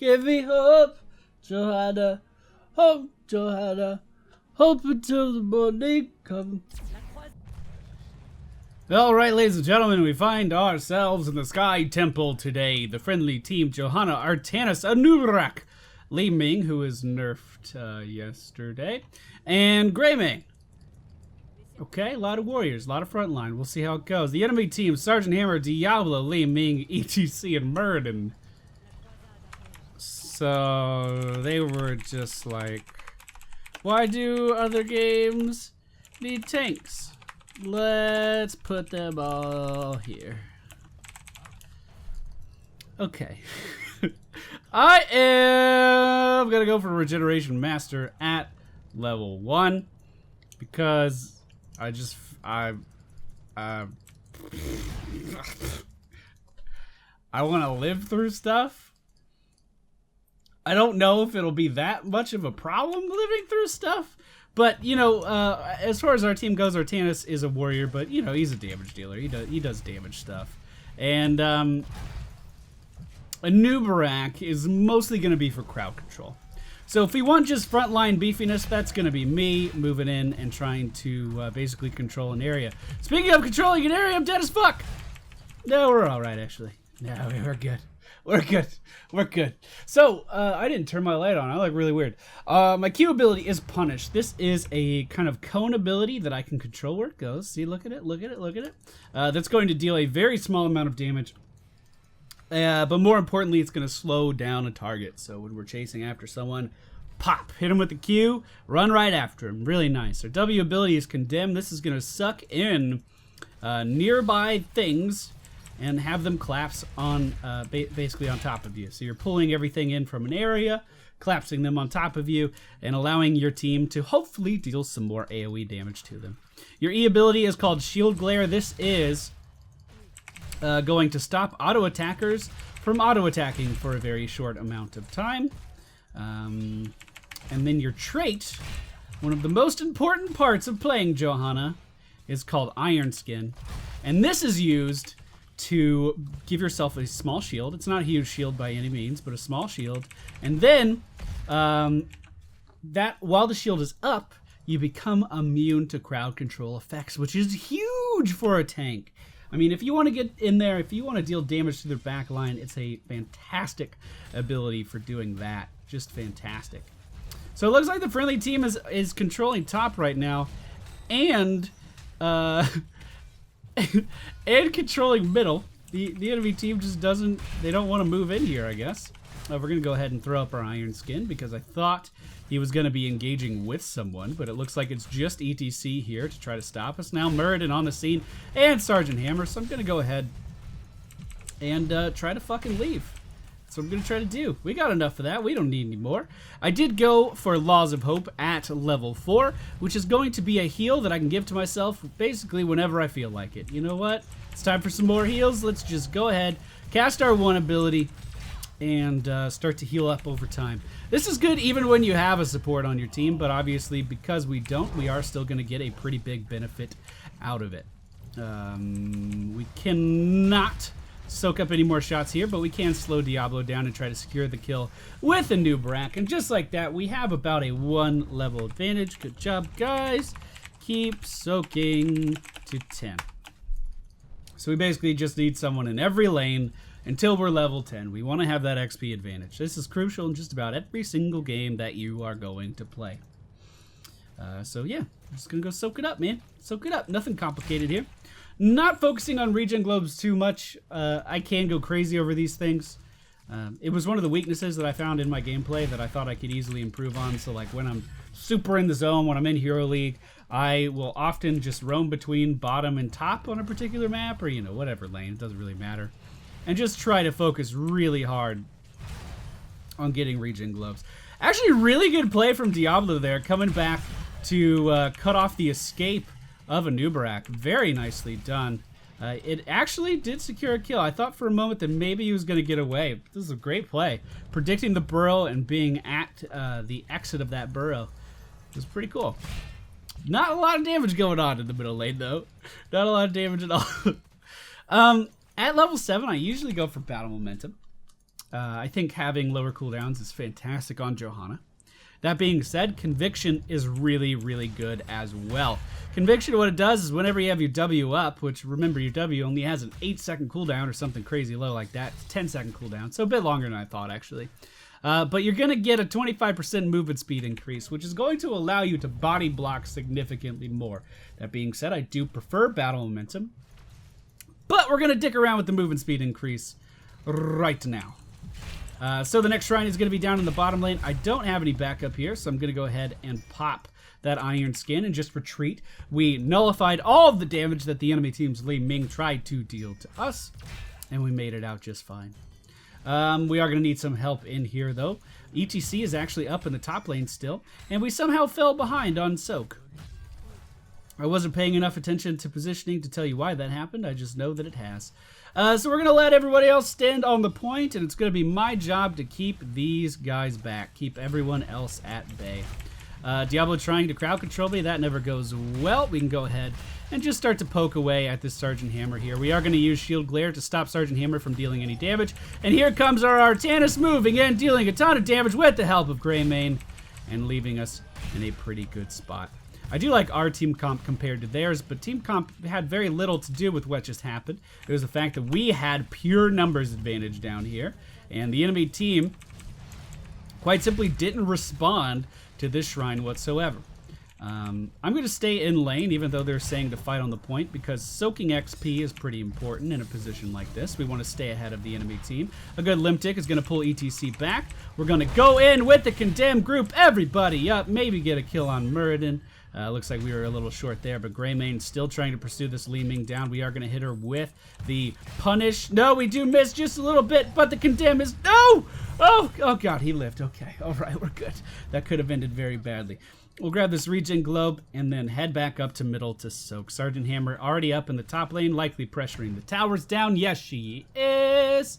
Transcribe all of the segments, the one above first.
Give me hope, Johanna. Hope, Johanna. Hope until the morning comes. Alright, ladies and gentlemen, we find ourselves in the Sky Temple today. The friendly team, Johanna, Artanis, Anurak, Li Ming, who was nerfed yesterday, and Greymane. Okay, a lot of warriors, a lot of frontline. We'll see how it goes. The enemy team, Sergeant Hammer, Diablo, Li Ming, ETC, and Muradin. So, they were just like, why do other games need tanks? Let's put them all here. Okay. I am gonna go for Regeneration Master at level 1 because I want to live through stuff. I don't know if it'll be that much of a problem living through stuff. But, you know, as far as our team goes, Artanis is a warrior, but, you know, he's a damage dealer. He does damage stuff. And Anubarak is mostly going to be for crowd control. So if we want just frontline beefiness, that's going to be me moving in and trying to basically control an area. Speaking of controlling an area, I'm dead as fuck. No, we're all right, actually. No, we're good. We're good. We're good. So, I didn't turn my light on. I look really weird. My Q ability is Punish. This is a kind of cone ability that I can control where it goes. See, look at it, look at it, look at it. That's going to deal a very small amount of damage. But more importantly, it's going to slow down a target. So when we're chasing after someone, pop, hit him with the Q, run right after him. Really nice. Our W ability is Condemn. This is going to suck in nearby things and have them collapse on basically on top of you. So you're pulling everything in from an area, collapsing them on top of you, and allowing your team to hopefully deal some more AoE damage to them. Your E ability is called Shield Glare. This is going to stop auto attackers from auto attacking for a very short amount of time. And then your trait, one of the most important parts of playing Johanna, is called Iron Skin. And this is used to give yourself a small shield. It's not a huge shield by any means, but a small shield. And then, that while the shield is up, you become immune to crowd control effects, which is huge for a tank. I mean, if you want to get in there, if you want to deal damage to their back line, it's a fantastic ability for doing that. Just fantastic. So it looks like the friendly team is controlling top right now, and and controlling middle. The enemy team just doesn't, they don't want to move in here, I guess. We're going to go ahead and throw up our Iron Skin because I thought he was going to be engaging with someone, but it looks like it's just ETC here to try to stop us. Now Muradin on the scene and Sergeant Hammer, so I'm going to go ahead and try to fucking leave. That's what I'm going to try to do. We got enough of that. We don't need any more. I did go for Laws of Hope at level 4, which is going to be a heal that I can give to myself basically whenever I feel like it. You know what? It's time for some more heals. Let's just go ahead, cast our 1 ability, and start to heal up over time. This is good even when you have a support on your team, but obviously because we don't, we are still going to get a pretty big benefit out of it. We cannot soak up any more shots here, but we can slow Diablo down and try to secure the kill with a new Brack. And just like that, we have about a 1 level advantage. Good job, guys. Keep soaking to 10. So we basically just need someone in every lane until we're level 10. We want to have that XP advantage. This is crucial in just about every single game that you are going to play. So yeah, I'm just gonna go soak it up, man. Soak it up. Nothing complicated here. Not focusing on regen globes too much. I can go crazy over these things. It was one of the weaknesses that I found in my gameplay that I thought I could easily improve on. So like when I'm super in the zone, when I'm in Hero League, I will often just roam between bottom and top on a particular map, or you know, whatever lane, it doesn't really matter. And just try to focus really hard on getting regen globes. Actually, really good play from Diablo there, coming back to cut off the escape of Anubarak. Very nicely done. It actually did secure a kill. I thought for a moment that maybe he was going to get away. This is a great play. Predicting the burrow and being at the exit of that burrow was pretty cool. Not a lot of damage going on in the middle lane, though. Not a lot of damage at all. At level 7, I usually go for battle momentum. I think having lower cooldowns is fantastic on Johanna. That being said, Conviction is really, really good as well. Conviction, what it does is whenever you have your W up, which remember your W only has an 8-second cooldown or something crazy low like that, it's 10-second cooldown, so a bit longer than I thought actually. But you're going to get a 25% movement speed increase, which is going to allow you to body block significantly more. That being said, I do prefer battle momentum, but we're going to dick around with the movement speed increase right now. So the next shrine is going to be down in the bottom lane. I don't have any backup here, so I'm going to go ahead and pop that iron skin and just retreat. We nullified all of the damage that the enemy team's Li Ming tried to deal to us, and we made it out just fine. We are going to need some help in here, though. ETC is actually up in the top lane still, and we somehow fell behind on Soak. I wasn't paying enough attention to positioning to tell you why that happened. I just know that it has. So we're going to let everybody else stand on the point, and it's going to be my job to keep these guys back, keep everyone else at bay. Diablo trying to crowd control me, that never goes well. We can go ahead and just start to poke away at this Sergeant Hammer here. We are going to use Shield Glare to stop Sergeant Hammer from dealing any damage. And here comes our Artanis moving in, dealing a ton of damage with the help of Greymane, and leaving us in a pretty good spot. I do like our team comp compared to theirs, but team comp had very little to do with what just happened. It was the fact that we had pure numbers advantage down here, and the enemy team quite simply didn't respond to this shrine whatsoever. I'm going to stay in lane, even though they're saying to fight on the point, because soaking XP is pretty important in a position like this. We want to stay ahead of the enemy team. A good limb tick is going to pull ETC back. We're going to go in with the condemned group. Everybody up. Maybe get a kill on Muradin. Looks like we were a little short there, but Greymane still trying to pursue this Li Ming down. We are going to hit her with the punish. No, we do miss just a little bit, but the condemn is... No! Oh God, he lived. Okay, all right, we're good. That could have ended very badly. We'll grab this regen globe and then head back up to middle to soak. Sergeant Hammer already up in the top lane, likely pressuring the towers down. Yes, she is.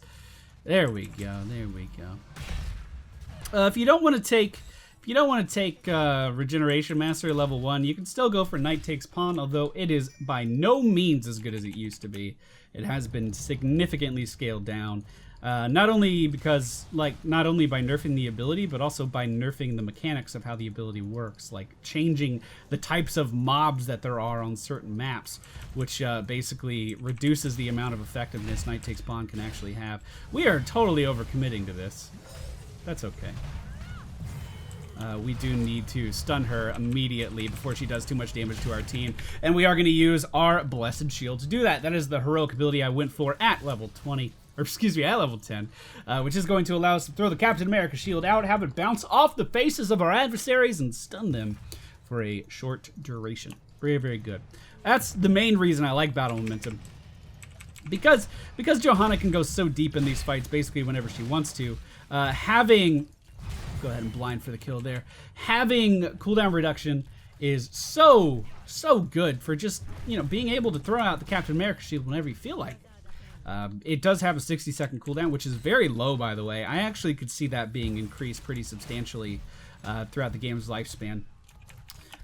There we go. There we go. If you don't want to take... If you don't want to take Regeneration Master level 1, you can still go for Knight Takes Pawn, although it is by no means as good as it used to be. It has been significantly scaled down. Not only by nerfing the ability, but also by nerfing the mechanics of how the ability works, like changing the types of mobs that there are on certain maps, which basically reduces the amount of effectiveness Knight Takes Pawn can actually have. We are totally overcommitting to this. That's okay. We do need to stun her immediately before she does too much damage to our team. And we are going to use our Blessed Shield to do that. That is the heroic ability I went for at level 20. Or excuse me, at level 10. Which is going to allow us to throw the Captain America shield out, have it bounce off the faces of our adversaries, and stun them for a short duration. Very, very good. That's the main reason I like battle momentum. Because Johanna can go so deep in these fights basically whenever she wants to, having... Go ahead and blind for the kill there. Having cooldown reduction is so good for just, you know, being able to throw out the Captain America shield whenever you feel like it. It does have a 60-second cooldown, which is very low, by the way. I actually could see that being increased pretty substantially throughout the game's lifespan.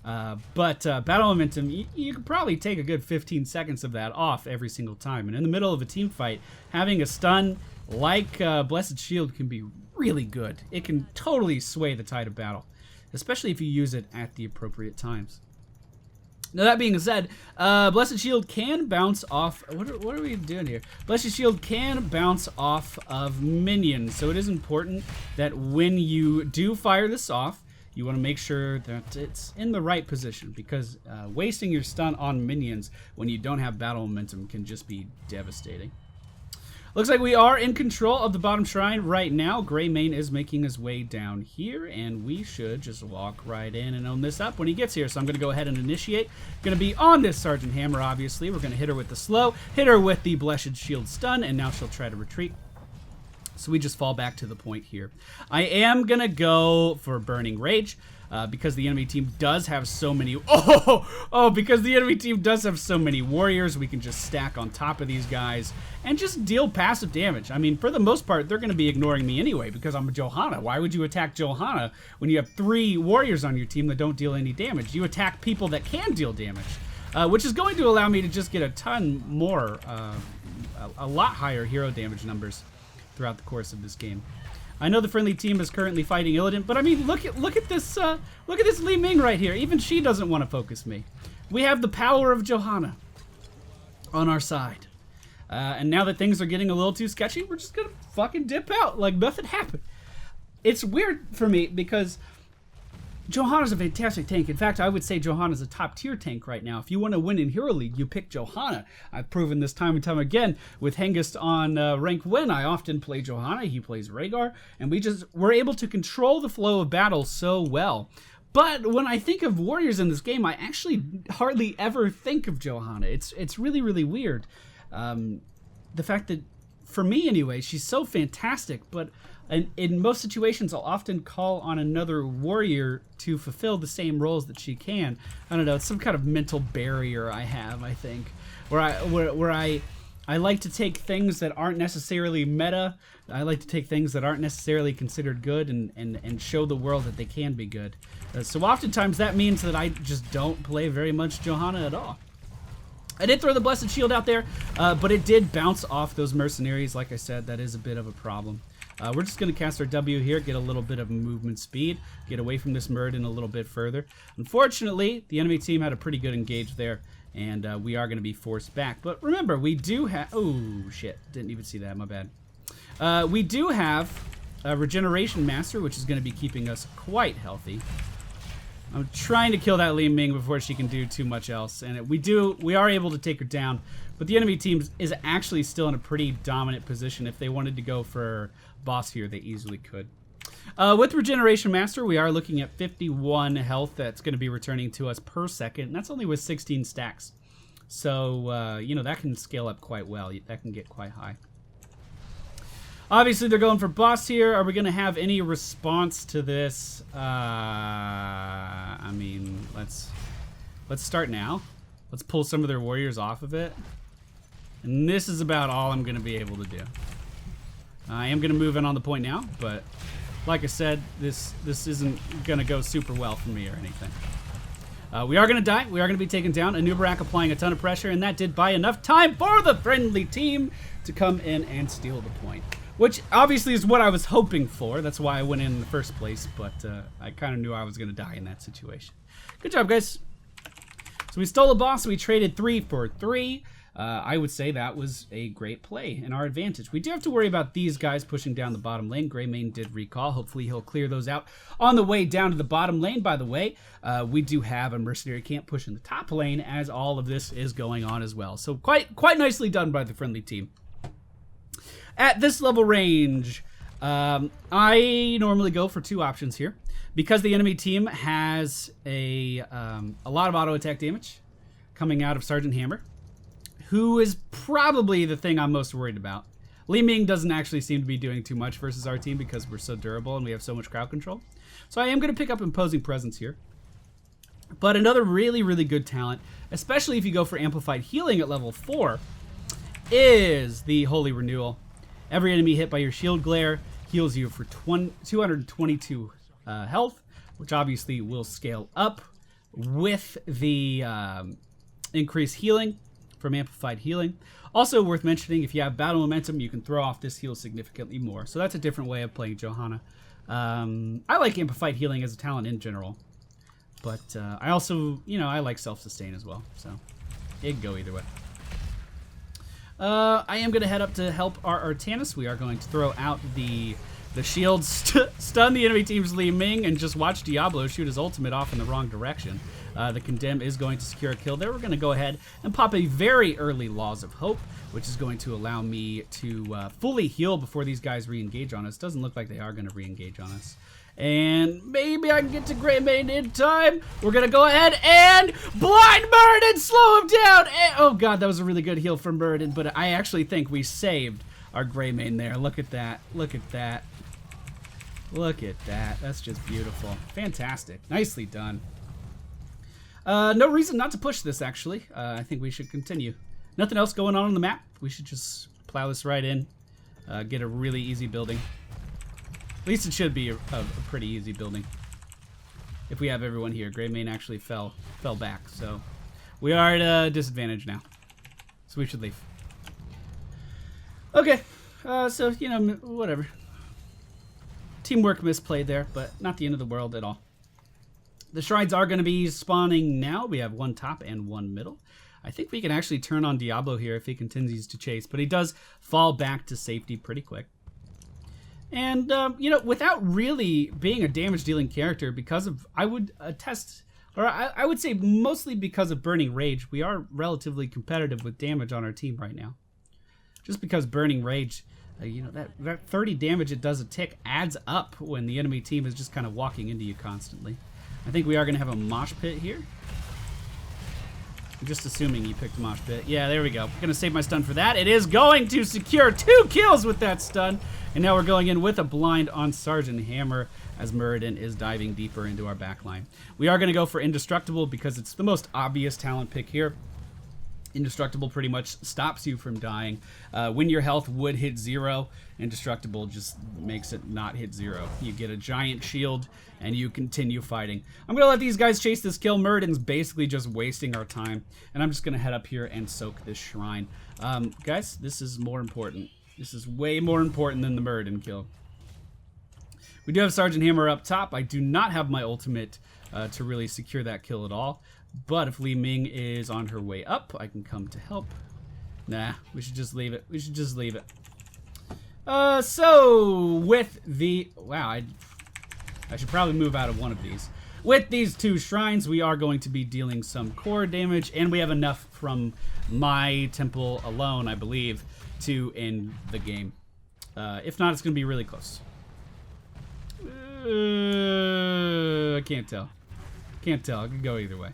But battle momentum, you could probably take a good 15 seconds of that off every single time. And in the middle of a team fight, having a stun like Blessed Shield can be really good. It can totally sway the tide of battle, especially if you use it at the appropriate times. Now that being said, Blessed Shield can bounce off... What are we doing here? Blessed Shield can bounce off of minions, so it is important that when you do fire this off, you want to make sure that it's in the right position, because wasting your stun on minions when you don't have battle momentum can just be devastating. Looks like we are in control of the bottom shrine right now. Greymane is making his way down here, and we should just walk right in and own this up when he gets here. So I'm going to go ahead and initiate. Going to be on this Sergeant Hammer, obviously. We're going to hit her with the slow, hit her with the Blessed Shield stun, and now she'll try to retreat. So we just fall back to the point here. I am going to go for Burning Rage. Because the enemy team does have so many... because the enemy team does have so many warriors, we can just stack on top of these guys and just deal passive damage. I mean, for the most part, they're going to be ignoring me anyway because I'm a Johanna. Why would you attack Johanna when you have 3 warriors on your team that don't deal any damage? You attack people that can deal damage, which is going to allow me to just get a ton more, a lot higher hero damage numbers throughout the course of this game. I know the friendly team is currently fighting Illidan, but I mean, look at this Li Ming right here. Even she doesn't want to focus me. We have the power of Johanna on our side. And now that things are getting a little too sketchy, we're just gonna fucking dip out like nothing happened. It's weird for me because Johanna's a fantastic tank. In fact, I would say Johanna's a top tier tank right now. If you want to win in Hero League, you pick Johanna. I've proven this time and time again with Hengist on rank win. I often play Johanna, he plays Rhaegar, and we're able to control the flow of battle so well. But when I think of warriors in this game, I actually hardly ever think of Johanna. It's really, really weird. The fact that, for me anyway, she's so fantastic, but in most situations, I'll often call on another warrior to fulfill the same roles that she can. I don't know, it's some kind of mental barrier I have, I think, where I like to take things that aren't necessarily meta. I like to take things that aren't necessarily considered good and show the world that they can be good. So oftentimes that means that I just don't play very much Johanna at all. I did throw the Blessed Shield out there, but it did bounce off those mercenaries. Like I said, that is a bit of a problem. We're just going to cast our W here, get a little bit of movement speed, get away from this Muradin a little bit further. Unfortunately, the enemy team had a pretty good engage there, and we are going to be forced back. But remember, we do have... Oh, shit. Didn't even see that. My bad. We do have a Regeneration Master, which is going to be keeping us quite healthy. I'm trying to kill that Li Ming before she can do too much else, and we are able to take her down, but the enemy team is actually still in a pretty dominant position. If they wanted to go for boss here, they easily could. With Regeneration Master, we are looking at 51 health that's going to be returning to us per second, and that's only with 16 stacks. So, you know, that can scale up quite well. That can get quite high. Obviously, they're going for boss here. Are we going to have any response to this? I mean, let's start now. Let's pull some of their warriors off of it. And this is about all I'm going to be able to do. I am going to move in on the point now, but like I said, this isn't going to go super well for me or anything. We are going to die. We are going to be taken down. Anubarak applying a ton of pressure, and that did buy enough time for the friendly team to come in and steal the point. Which obviously is what I was hoping for. That's why I went in the first place, but I kind of knew I was going to die in that situation. Good job, guys. So we stole a boss. We traded 3 for 3. I would say that was a great play in our advantage. We do have to worry about these guys pushing down the bottom lane. Greymane did recall. Hopefully he'll clear those out on the way down to the bottom lane. By the way, we do have a mercenary camp pushing the top lane as all of this is going on as well. So quite nicely done by the friendly team. At this level range, I normally go for 2 options here. Because the enemy team has a lot of auto attack damage coming out of Sergeant Hammer, who is probably the thing I'm most worried about. Li Ming doesn't actually seem to be doing too much versus our team because we're so durable and we have so much crowd control. So I am going to pick up Imposing Presence here. But another really, really good talent, especially if you go for Amplified Healing at level 4, is the Holy Renewal. Every enemy hit by your shield glare heals you for 222 health, which obviously will scale up with the increased healing from Amplified Healing. Also worth mentioning, if you have battle momentum, you can throw off this heal significantly more. So that's a different way of playing Johanna. I like Amplified Healing as a talent in general, but I also, you know, I like self-sustain as well. So it can go either way. I am going to head up to help our Artanis. We are going to throw out the shield, stun the enemy team's Li Ming, and just watch Diablo shoot his ultimate off in the wrong direction. The Condemn is going to secure a kill there. We're going to go ahead and pop a very early Laws of Hope, which is going to allow me to fully heal before these guys re-engage on us. Doesn't look like they are going to re-engage on us. And maybe I can get to Greymane in time. We're going to go ahead and blind Muradin, slow him down. And, oh god, that was a really good heal from Muradin, but I actually think we saved our Greymane there. Look at that. Look at that. Look at that. That's just beautiful. Fantastic. Nicely done. No reason not to push this, actually. I think we should continue. Nothing else going on the map. We should just plow this right in. Get a really easy building. At least it should be a pretty easy building. If we have everyone here. Greymane actually fell back, so we are at a disadvantage now. So we should leave. Okay, So, you know, whatever. Teamwork misplay there, but not the end of the world at all. The shrines are going to be spawning now. We have one top and one middle. I think we can actually turn on Diablo here if he continues to chase, but he does fall back to safety pretty quick. And, you know, without really being a damage-dealing character, because of, I would attest, or I would say mostly because of Burning Rage, we are relatively competitive with damage on our team right now. Just because Burning Rage, you know, that 30 damage it does a tick adds up when the enemy team is just kind of walking into you constantly. I think we are going to have a mosh pit here. I'm just assuming he picked a mosh pit. Yeah, there we go. Going to save my stun for that. It is going to secure 2 kills with that stun. And now we're going in with a blind on Sergeant Hammer as Muradin is diving deeper into our backline. We are going to go for Indestructible because it's the most obvious talent pick here. Indestructible pretty much stops you from dying. When your health would hit 0, Indestructible just makes it not hit 0. You get a giant shield and you continue fighting. I'm going to let these guys chase this kill. Muradin's basically just wasting our time. And I'm just going to head up here and soak this shrine. Guys, this is more important. This is way more important than the Muradin kill. We do have Sergeant Hammer up top. I do not have my ultimate to really secure that kill at all. But if Li Ming is on her way up, I can come to help. Nah, we should just leave it. We should just leave it. So, with the... Wow, I should probably move out of one of these. With these 2 shrines, we are going to be dealing some core damage, and we have enough from my temple alone, I believe, to end the game. If not, it's going to be really close. I can't tell. Can't tell. It could go either way.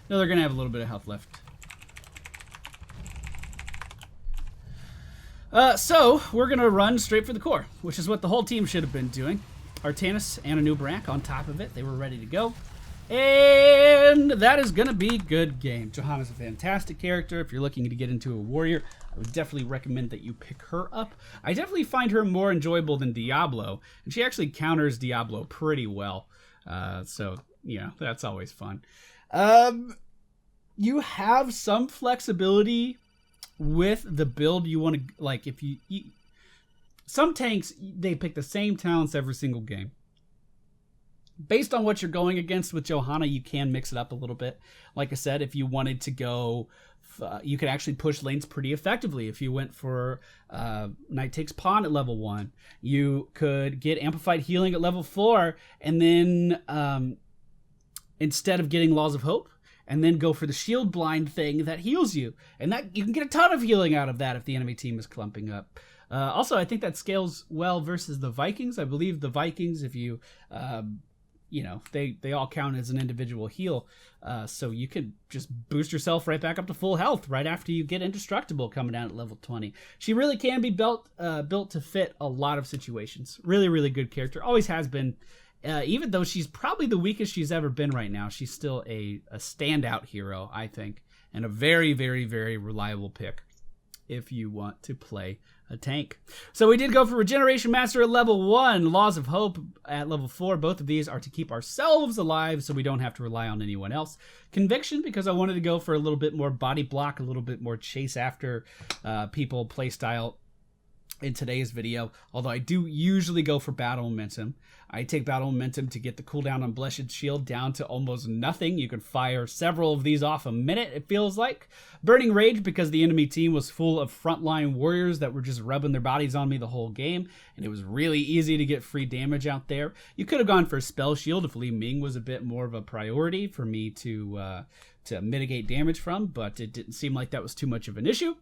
No, they're going to have a little bit of health left. So, we're going to run straight for the core, which is what the whole team should have been doing. Artanis and a new Brack on top of it. They were ready to go. And that is going to be a good game. Johanna's a fantastic character. If you're looking to get into a warrior, I would definitely recommend that you pick her up. I definitely find her more enjoyable than Diablo, and she actually counters Diablo pretty well. So, you know, that's always fun. You have some flexibility with the build you want to, like, if you some tanks, they pick the same talents every single game. Based on what you're going against with Johanna, you can mix it up a little bit. Like I said, if you wanted to go, you could actually push lanes pretty effectively. If you went for Knight Takes Pawn at level 1, you could get Amplified Healing at level 4, and then instead of getting Laws of Hope, and then go for the Shield Blind thing that heals you. And that you can get a ton of healing out of that if the enemy team is clumping up. Also, I think that scales well versus the Vikings. I believe the Vikings, if you... you know, they all count as an individual heal. So you could just boost yourself right back up to full health right after you get Indestructible coming down at level 20. She really can be built to fit a lot of situations. Really, really good character. Always has been. Even though she's probably the weakest she's ever been right now, she's still a standout hero, I think. And a very, very, very reliable pick if you want to play a tank. So we did go for Regeneration Master at level 1, Laws of Hope at level 4. Both of these are to keep ourselves alive so we don't have to rely on anyone else. Conviction, because I wanted to go for a little bit more body block, a little bit more chase after people playstyle in today's video, although I do usually go for Battle Momentum. I take Battle Momentum to get the cooldown on Blessed Shield down to almost nothing. You can fire several of these off a minute, it feels like. Burning Rage, because the enemy team was full of frontline warriors that were just rubbing their bodies on me the whole game, and it was really easy to get free damage out there. You could have gone for Spell Shield if Li Ming was a bit more of a priority for me to mitigate damage from, but it didn't seem like that was too much of an issue.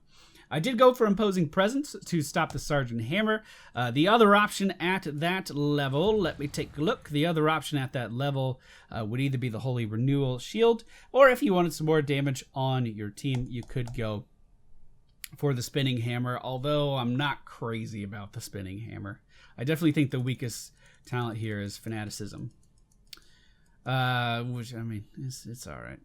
I did go for Imposing Presence to stop the Sergeant Hammer. The other option at that level, let me take a look. The other option at that level would either be the Holy Renewal Shield, or if you wanted some more damage on your team, you could go for the Spinning Hammer, although I'm not crazy about the Spinning Hammer. I definitely think the weakest talent here is Fanaticism. Which, I mean, it's all right.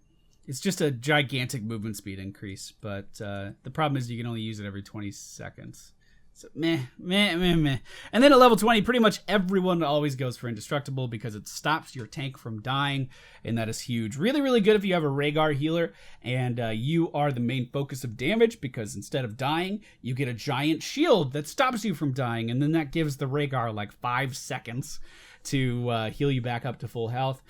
It's just a gigantic movement speed increase, but the problem is you can only use it every 20 seconds. So meh. And then at level 20, pretty much everyone always goes for Indestructible because it stops your tank from dying, and that is huge. Really, really good if you have a Rhaegar healer and you are the main focus of damage, because instead of dying, you get a giant shield that stops you from dying, and then that gives the Rhaegar like 5 seconds to heal you back up to full health.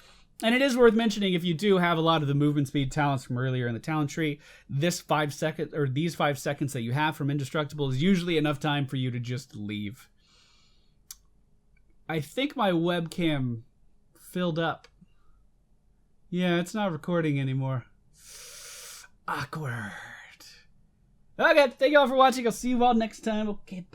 And it is worth mentioning, if you do have a lot of the movement speed talents from earlier in the talent tree, these 5 seconds that you have from Indestructible is usually enough time for you to just leave. I think my webcam filled up. Yeah, it's not recording anymore. Awkward. Okay, thank you all for watching. I'll see you all next time. Okay, bye.